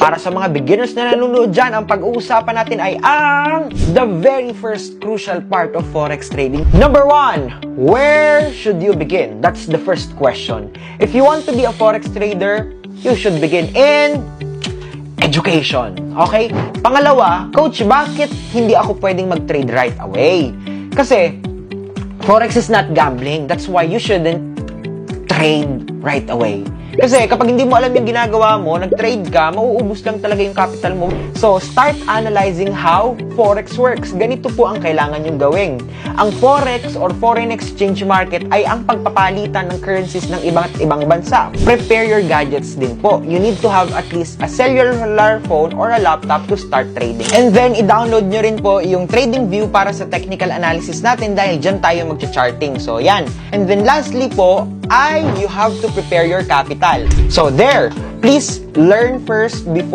para sa mga beginners na nanonood dyan, ang pag-uusapan natin ay ang the very first crucial part of Forex trading. Number 1, where should you begin? That's the first question. If you want to be a Forex trader, you should begin in education. Okay? Pangalawa, Coach, bakit hindi ako pwedeng mag-trade right away? Kasi, Forex is not gambling. That's why you shouldn't trade right away. Kasi kapag hindi mo alam yung ginagawa mo, nag-trade ka, mauubos lang talaga yung capital mo. So, start analyzing how Forex works. Ganito po ang kailangan yung gawin. Ang Forex or foreign exchange market ay ang pagpapalitan ng currencies ng ibang bansa. Prepare your gadgets din po. You need to have at least a cellular phone or a laptop to start trading. And then, i-download nyo rin po yung trading view para sa technical analysis natin dahil dyan tayo mag-charting. So, yan. And then, lastly po, you have to prepare your capital. So there, please learn first before